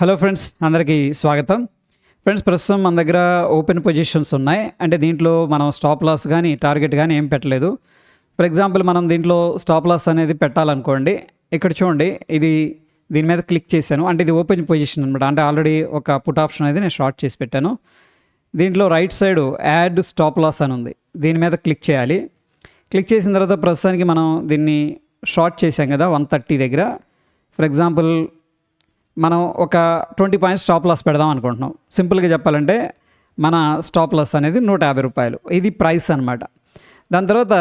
Hello friends, అందరికీ స్వాగతం. Friends, ప్రస్తుతం మన దగ్గర ఓపెన్ పొజిషన్స్ ఉన్నాయి. అంటే దీంట్లో మనం స్టాప్ లాస్ కానీ టార్గెట్ కానీ ఏం పెట్టలేదు. ఫర్ ఎగ్జాంపుల్ మనం దీంట్లో స్టాప్ లాస్ అనేది పెట్టాలనుకోండి. ఇక్కడ చూడండి, దీని మీద క్లిక్ చేశాను. అంటే ఇది ఓపెన్ పొజిషన్ అనమాట. అంటే ఆల్రెడీ ఒక పుట్ ఆప్షన్ అనేది నేను షార్ట్ చేసి పెట్టాను. దీంట్లో right side add stop loss అని ఉంది. దీని మీద క్లిక్ చేయాలి. క్లిక్ చేసిన తర్వాత ప్రస్తుతానికి మనం దీన్ని షార్ట్ చేసాం కదా 130 దగ్గర. ఫర్ ఎగ్జాంపుల్ మనం ఒక 20 పాయింట్స్ స్టాప్ లాస్ పెడదాం అనుకుంటున్నాం. సింపుల్గా చెప్పాలంటే మన స్టాప్ లాస్ అనేది 150 రూపాయలు. ఇది ప్రైస్ అనమాట. దాని తర్వాత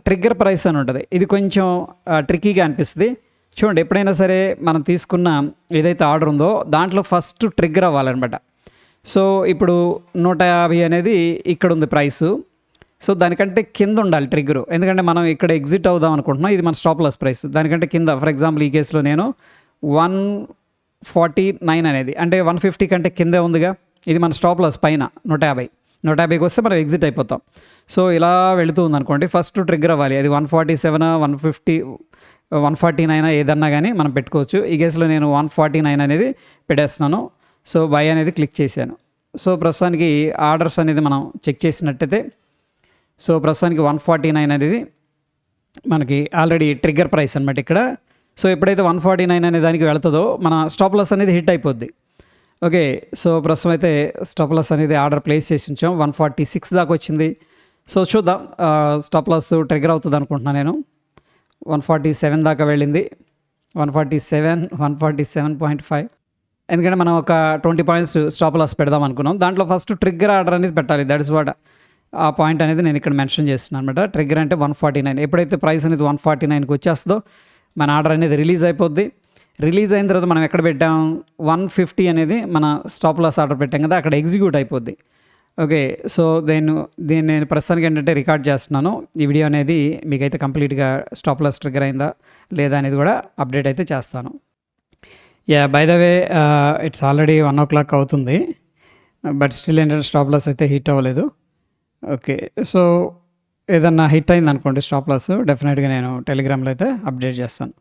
ట్రిగ్గర్ ప్రైస్ అని ఉంటుంది. ఇది కొంచెం ట్రిక్కీగా అనిపిస్తుంది. చూడండి, ఎప్పుడైనా సరే మనం తీసుకున్న ఏదైతే ఆర్డర్ ఉందో దాంట్లో ఫస్ట్ ట్రిగ్గర్ అవ్వాలన్నమాట. సో ఇప్పుడు 150 అనేది ఇక్కడ ఉంది ప్రైసు. సో దానికంటే కింద ఉండాలి ట్రిగ్గరు. ఎందుకంటే మనం ఇక్కడ ఎగ్జిట్ అవుదాం అనుకుంటున్నాం. ఇది మన స్టాప్ లాస్ ప్రైస్. దానికంటే కింద, ఫర్ ఎగ్జాంపుల్ ఈ కేసులో నేను 149 అనేది, అంటే 150 కంటే కిందే ఉందిగా. ఇది మన స్టాప్ లాస్ పైన 150కి వస్తే మనం ఎగ్జిట్ అయిపోతాం. సో ఇలా వెళుతూ ఉందనుకోండి, ఫస్ట్ ట్రిగ్గర్ అవ్వాలి. అది 147, 150, 149 ఏదన్నా కానీ మనం పెట్టుకోవచ్చు. ఈ కేసులో నేను 149 అనేది పెట్టేస్తున్నాను. సో బై అనేది క్లిక్ చేశాను. సో ప్రస్తుతానికి ఆర్డర్స్ అనేది మనం చెక్ చేసినట్టయితే, సో ప్రస్తుతానికి 149 అనేది మనకి ఆల్రెడీ ట్రిగ్గర్ ప్రైస్ అనమాట ఇక్కడ. సో ఎప్పుడైతే 149 అనే దానికి వెళ్తుందో మన స్టాప్ లాస్ అనేది హిట్ అయిపోద్ది. ఓకే, సో ప్రస్తుతం అయితే స్టాప్ లాస్ అనేది ఆర్డర్ ప్లేస్ చేసి ఉంచాం. 146 దాకా వచ్చింది. సో చూద్దాం, స్టాప్ లాస్ ట్రిగ్గర్ అవుతుంది అనుకుంటున్నాను నేను. 147 దాకా వెళ్ళింది. 147.5. ఎందుకంటే మనం ఒక 20 పాయింట్స్ స్టాప్ లాస్ పెడదాం అనుకున్నాం. దాంట్లో ఫస్ట్ ట్రిగ్గర్ ఆర్డర్ అనేది పెట్టాలి. దట్ ఇస్ వాట్ ఆ పాయింట్ అనేది నేను ఇక్కడ మెన్షన్ చేస్తున్నాను అనమాట. ట్రిగ్గర్ అంటే 149. ఎప్పుడైతే ప్రైస్ అనేది 149కి వచ్చేస్తుందో మన ఆర్డర్ అనేది రిలీజ్ అయిపోద్ది. రిలీజ్ అయిన తర్వాత మనం ఎక్కడ పెట్టాం, 150 అనేది మన స్టాప్ లాస్ ఆర్డర్ పెట్టాం కదా, అక్కడ ఎగ్జిక్యూట్ అయిపోద్ది. ఓకే, సో దీన్ని నేను ప్రస్తుతానికి ఏంటంటే రికార్డ్ చేస్తున్నాను. ఈ వీడియో అనేది మీకైతే కంప్లీట్గా స్టాప్ లాస్ ట్రిగ్గర్ అయిందా లేదా అనేది కూడా అప్డేట్ అయితే చేస్తాను. By the way, it's already 1 o'clock అవుతుంది. బట్ స్టిల్ ఏంటంటే స్టాప్ లాస్ అయితే హిట్ అవ్వలేదు. ఓకే, సో ఏదన్నా హిట్ అయింది అనుకోండి స్టాప్ లాస్, డెఫినెట్గా నేను టెలిగ్రామ్లో అయితే అప్డేట్ చేస్తాను.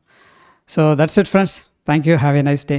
So that's it friends. Thank you. Have a nice day.